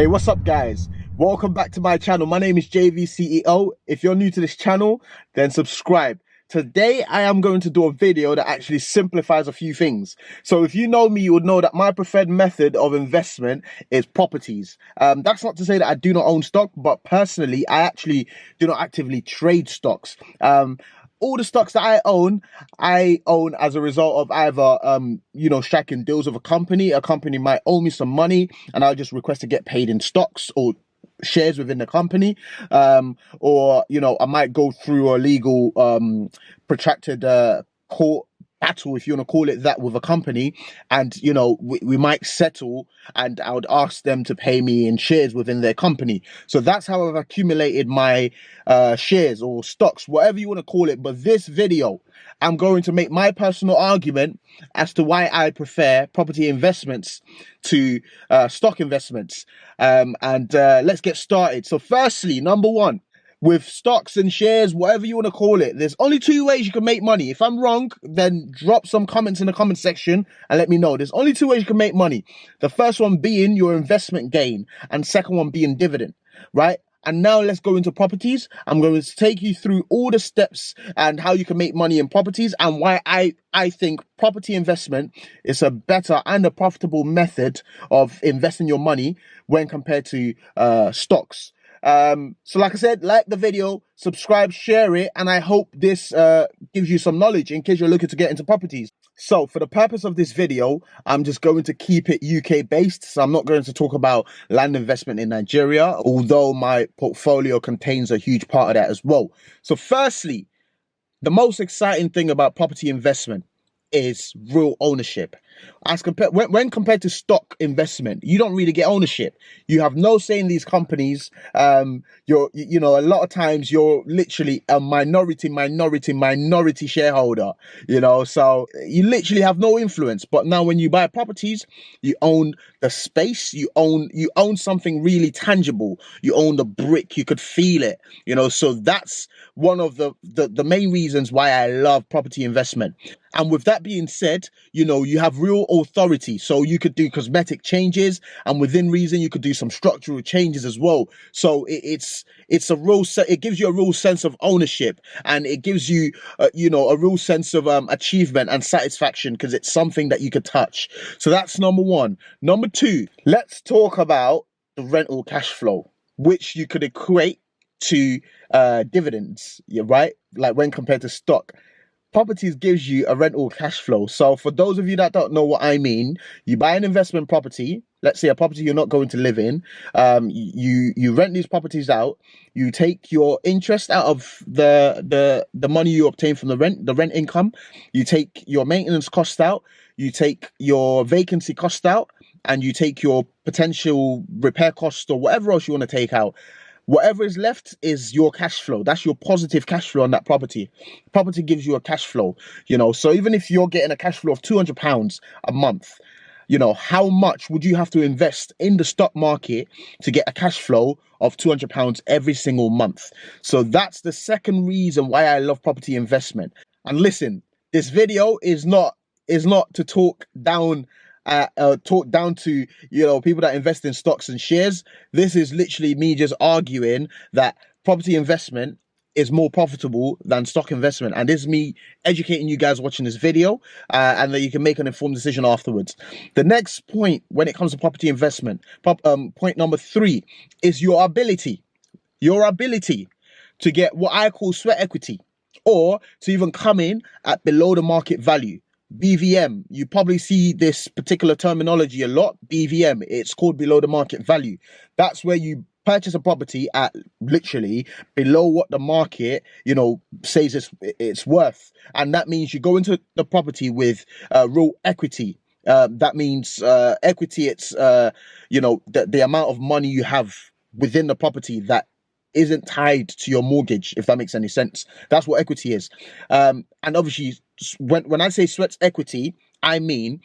Hey, what's up, guys? Welcome back to my channel. My name is JVceo. If you're new to this channel, then subscribe. Today, I am going to do a video that actually simplifies a few things. So if you know me, you would know that my preferred method of investment is properties. That's not to say that I do not own stock, but personally, I actually do not actively trade stocks. All the stocks that I own as a result of either, striking deals with a company. A company might owe me some money and I'll just request to get paid in stocks or shares within the company. Or, I might go through a legal, protracted, court battle, if you want to call it that, with a company, and we might settle, and I would ask them to pay me in shares within their company. So that's how I've accumulated my shares or stocks, whatever you want to call it. But this video, I'm going to make my personal argument as to why I prefer property investments to stock investments. Let's get started. So firstly, number one, with stocks and shares, whatever you want to call it, there's only two ways you can make money. If I'm wrong, then drop some comments in the comment section and let me know. There's only two ways you can make money. The first one being your investment gain, and second one being dividend, right? And now let's go into properties. I'm going to take you through all the steps and how you can make money in properties, and why I think property investment is a better and a profitable method of investing your money when compared to stocks. So like I said, like the video, subscribe, share it, and I hope this gives you some knowledge in case you're looking to get into properties. So for the purpose of this video, I'm just going to keep it UK based. So I'm not going to talk about land investment in Nigeria, although my portfolio contains a huge part of that as well. So firstly, the most exciting thing about property investment is real ownership. As compared when compared to stock investment, you don't really get ownership. You have no say in these companies. You're a lot of times you're literally a minority shareholder. So you literally have no influence. But now when you buy properties, you own the space. You own something really tangible. You own the brick. You could feel it. So that's one of the main reasons why I love property investment. And with that being said, you have real authority. So you could do cosmetic changes, and within reason, you could do some structural changes as well. So it gives you a real sense of ownership, and it gives you, a real sense of achievement and satisfaction, because it's something that you could touch. So that's number one. Number two, let's talk about the rental cash flow, which you could equate to dividends, right? Like when compared to stock. Properties gives you a rental cash flow. So for those of you that don't know what I mean, you buy an investment property, let's say a property you're not going to live in, you rent these properties out, you take your interest out of the money you obtain from the rent income, you take your maintenance cost out, you take your vacancy cost out, and you take your potential repair cost or whatever else you want to take out. Whatever is left is your cash flow. That's your positive cash flow on that property. Property gives you a cash flow, So even if you're getting a cash flow of £200 a month, how much would you have to invest in the stock market to get a cash flow of £200 every single month? So that's the second reason why I love property investment. And listen, this video is not to talk down to people that invest in stocks and shares. This is literally me just arguing that property investment is more profitable than stock investment, and this is me educating you guys watching this video, and that you can make an informed decision afterwards. The next point when it comes to property investment, point number three, is your ability to get what I call sweat equity, or to even come in at below the market value. BVM, you probably see this particular terminology a lot. BVM, it's called below the market value. That's where you purchase a property at literally below what the market, says it's worth. And that means you go into the property with real equity. That means equity, it's, the amount of money you have within the property that isn't tied to your mortgage, if that makes any sense. That's what equity is. And obviously, when I say sweat equity, I mean,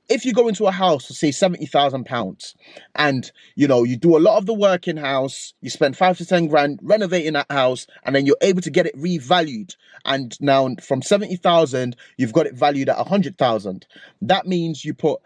if you go into a house for say £70,000 and you do a lot of the work in house, you spend 5 to 10 grand renovating that house, and then you're able to get it revalued, and now from 70,000 you've got it valued at 100,000. That means you put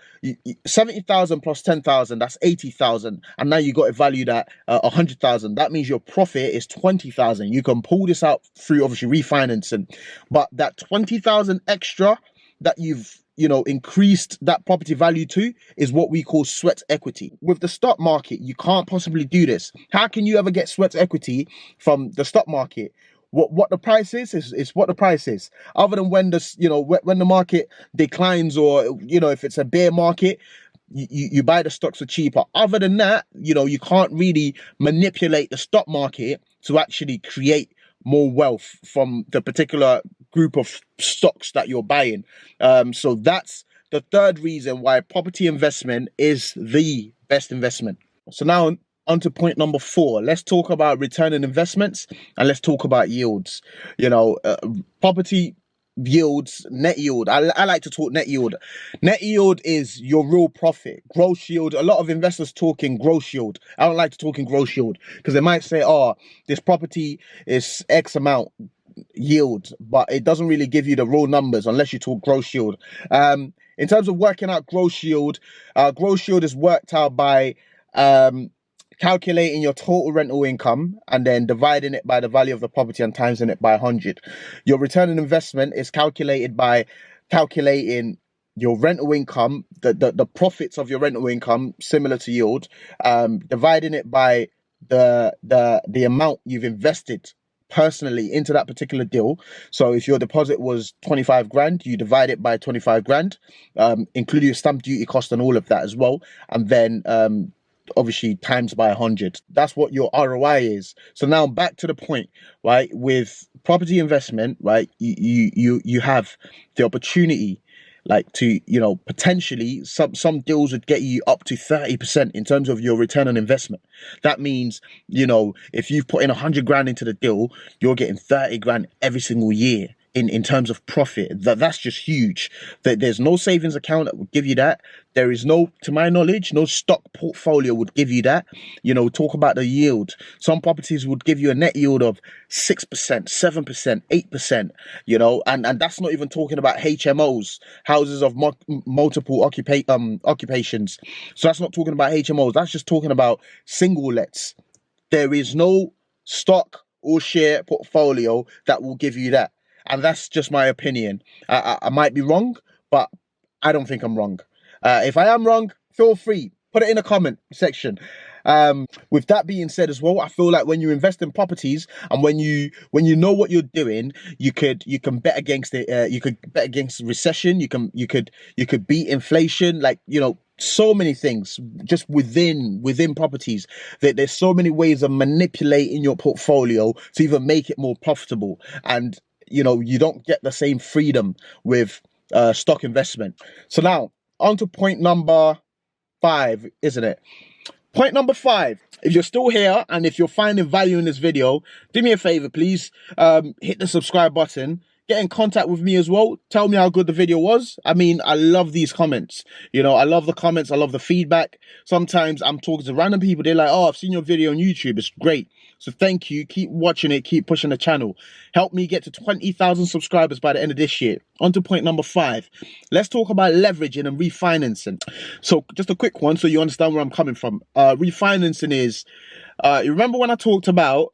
70,000 plus 10,000, that's 80,000, and now you got it valued at 100,000. That means your profit is 20,000. You can pull this out through obviously refinancing, but that 20,000 extra that you've increased that property value to is what we call sweat equity. With the stock market, you can't possibly do this. How can you ever get sweat equity from the stock market? What the price is what the price is. Other than when when the market declines, or if it's a bear market, you buy the stocks for cheaper. Other than that, you can't really manipulate the stock market to actually create more wealth from the particular group of stocks that you're buying. So that's the third reason why property investment is the best investment. So now on to point number 4. Let's talk about return on investments, and let's talk about yields. Property yields, net yield. I like to talk net yield. Net yield is your real profit. Gross yield, a lot of investors talk in gross yield. I don't like to talk in gross yield because they might say, oh, this property is X amount yield, but it doesn't really give you the raw numbers unless you talk gross yield. In terms of working out gross yield is worked out by calculating your total rental income and then dividing it by the value of the property and timesing it by 100. Your return on investment is calculated by calculating your rental income, the profits of your rental income, similar to yield, dividing it by the amount you've invested personally into that particular deal. So if your deposit was 25 grand, you divide it by 25 grand, including your stamp duty cost and all of that as well, and then obviously times by 100. That's what your ROI is. So now back to the point, right? With property investment, right, you have the opportunity, like, to potentially some deals would get you up to 30% in terms of your return on investment. That means if you've put in 100 grand into the deal, you're getting 30 grand every single year in terms of profit. That's just huge. There's no savings account that would give you that. There is no, to my knowledge, no stock portfolio would give you that. Talk about the yield. Some properties would give you a net yield of 6%, 7%, 8%, and that's not even talking about HMOs, houses of multiple occupations. So that's not talking about HMOs. That's just talking about single lets. There is no stock or share portfolio that will give you that. And that's just my opinion. I might be wrong, but I don't think I'm wrong. If I am wrong, feel free, put it in the comment section. With that being said as well, I feel like when you invest in properties and when you know what you're doing, you can bet against it. You could bet against recession. You could beat inflation. Like, so many things just within properties. There's so many ways of manipulating your portfolio to even make it more profitable. And you don't get the same freedom with stock investment. So now on to point number 5, isn't it? Point number 5. If you're still here and if you're finding value in this video, do me a favor, please. Hit the subscribe button. Get in contact with me as well. Tell me how good the video was. I mean, I love these comments. I love the comments. I love the feedback. Sometimes I'm talking to random people. They're like, oh, I've seen your video on YouTube. It's great. So thank you. Keep watching it. Keep pushing the channel. Help me get to 20,000 subscribers by the end of this year. On to point number 5. Let's talk about leveraging and refinancing. So just a quick one so you understand where I'm coming from. Refinancing is, you remember when I talked about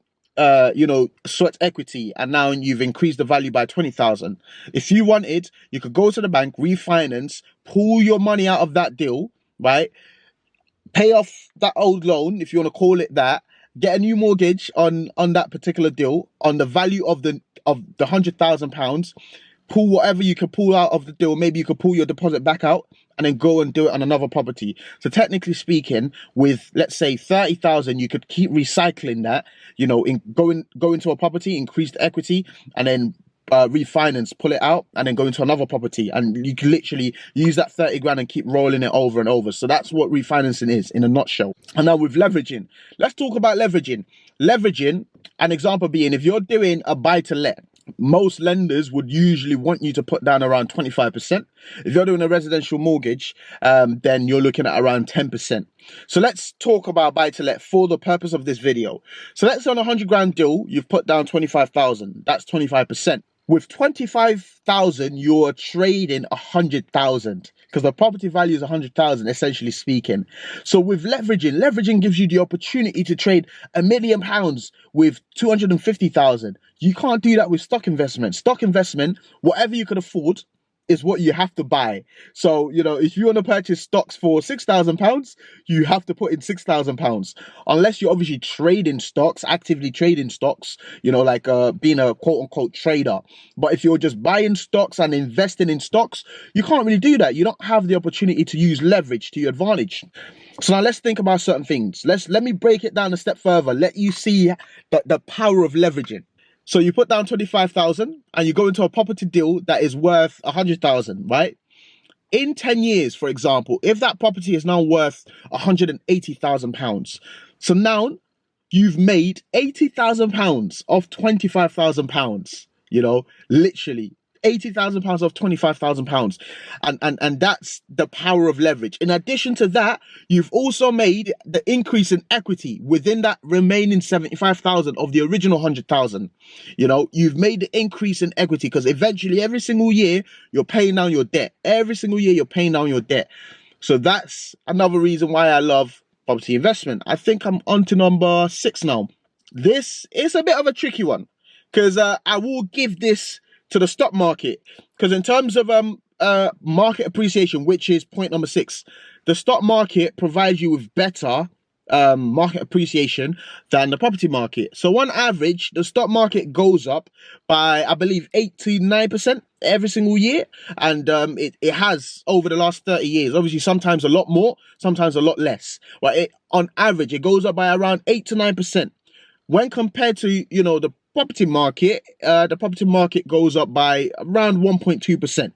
sweat equity, and now you've increased the value by 20,000. If you wanted, you could go to the bank, refinance, pull your money out of that deal, right? Pay off that old loan, if you want to call it that, get a new mortgage on that particular deal, on the value of the £100,000, pull whatever you could pull out of the deal. Maybe you could pull your deposit back out and then go and do it on another property. So technically speaking, with, let's say, 30,000, you could keep recycling that, go into a property, increase the equity, and then refinance, pull it out, and then go into another property. And you can literally use that 30 grand and keep rolling it over and over. So that's what refinancing is in a nutshell. And now with leveraging, let's talk about leveraging. Leveraging, an example being, if you're doing a buy to let, Most lenders would usually want you to put down around 25%. If you're doing a residential mortgage, then you're looking at around 10%. So let's talk about buy to let for the purpose of this video. So let's say on a 100 grand deal, you've put down 25,000. That's 25%. With 25,000, you're trading 100,000 because the property value is 100,000, essentially speaking. So with leveraging gives you the opportunity to trade £1 million with 250,000. You can't do that with stock investment. Stock investment, whatever you can afford, is what you have to buy. So, you know, if you want to purchase stocks for £6,000, you have to put in £6,000. Unless you're obviously trading stocks, actively trading stocks, you know, like being a quote unquote trader. But if you're just buying stocks and investing in stocks, you can't really do that. You don't have the opportunity to use leverage to your advantage. So now let's think about certain things. Let me break it down a step further. Let you see the power of leveraging. So you put down 25,000 and you go into a property deal that is worth 100,000, right? In 10 years, for example, if that property is now worth 180,000 pounds, so now you've made 80,000 pounds of 25,000 pounds, you know, literally. 80,000 pounds of 25,000 pounds, and that's the power of leverage. In addition to that, you've also made the increase in equity within that remaining 75,000 of the original 100,000. You know, you've made the increase in equity because eventually every single year you're paying down your debt. Every single year you're paying down your debt. So that's another reason why I love property investment. I think I'm on to number 6 now. This is a bit of a tricky one because I will give this to the stock market, because in terms of market appreciation, which is point number 6, the stock market provides you with better market appreciation than the property market. So on average, the stock market goes up by, I believe, 8 to 9% every single year, and it has over the last 30 years. Obviously, sometimes a lot more, sometimes a lot less, but on average, it goes up by around 8 to 9%. When compared to, you know, the property market goes up by around 1.2%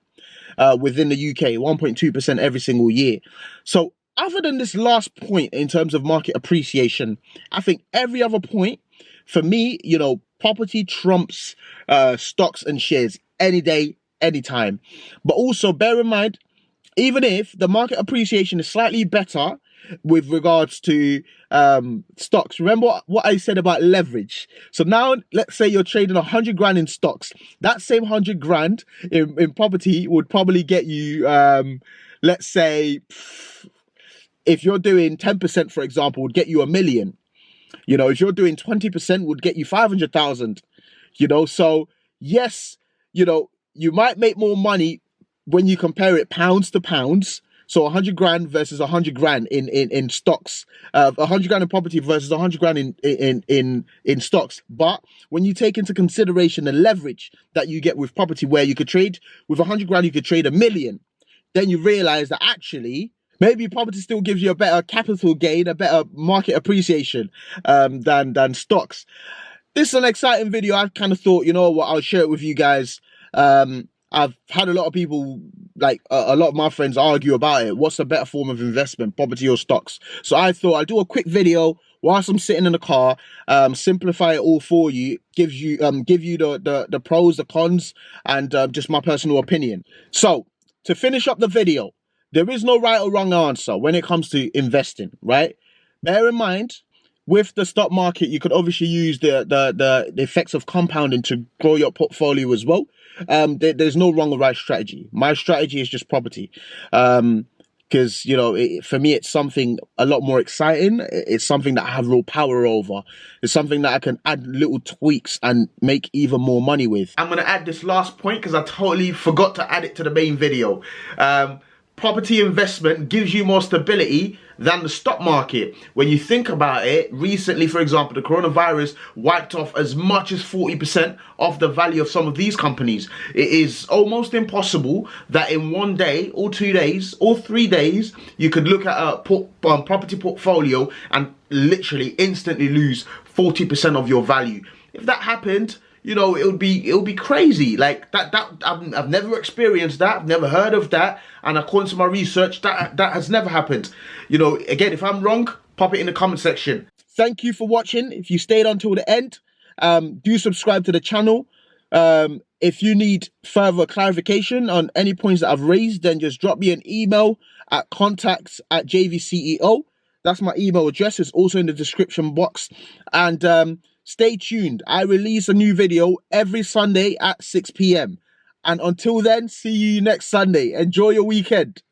within the UK, 1.2% every single year. So other than this last point in terms of market appreciation, I think every other point, for me, you know, property trumps stocks and shares any day, anytime. But also bear in mind, even if the market appreciation is slightly better with regards to stocks, remember what I said about leverage. So now let's say you're trading 100 grand in stocks. That same 100 grand in property would probably get you, let's say, if you're doing 10%, for example, would get you £1 million. You know, if you're doing 20%, would get you 500,000. You know, so yes, you know, you might make more money when you compare it pounds to pounds. So 100 grand versus 100 grand in stocks, 100 grand in property versus 100 grand in stocks. But when you take into consideration the leverage that you get with property, where you could trade with 100 grand, you could trade £1 million, then you realize that actually maybe property still gives you a better capital gain, a better market appreciation than stocks. This is an exciting video. I kind of thought, you know what, I'll share it with you guys. I've had a lot of people, like a lot of my friends, argue about it. What's a better form of investment, property or stocks? So I thought I'd do a quick video whilst I'm sitting in the car, simplify it all for you, give you the pros, the cons, and just my personal opinion. So to finish up the video, there is no right or wrong answer when it comes to investing, right? Bear in mind, with the stock market, you could obviously use the effects of compounding to grow your portfolio as well. There's no wrong or right strategy. My strategy is just property. Because, you know, for me, it's something a lot more exciting. It's something that I have real power over. It's something that I can add little tweaks and make even more money with. I'm going to add this last point because I totally forgot to add it to the main video. Property investment gives you more stability than the stock market. When you think about it, recently, for example, the coronavirus wiped off as much as 40% of the value of some of these companies. It is almost impossible that in one day or 2 days or 3 days, you could look at a property portfolio and literally instantly lose 40% of your value. If that happened, you know, it would be crazy. Like that I've never experienced that. I've never heard of that. And according to my research, that has never happened. You know, again, if I'm wrong, pop it in the comment section. Thank you for watching. If you stayed until the end, do subscribe to the channel. If you need further clarification on any points that I've raised, then just drop me an email at contacts@JVceo. That's my email address. It's also in the description box. And stay tuned. I release a new video every Sunday at 6 p.m. And until then, see you next Sunday. Enjoy your weekend.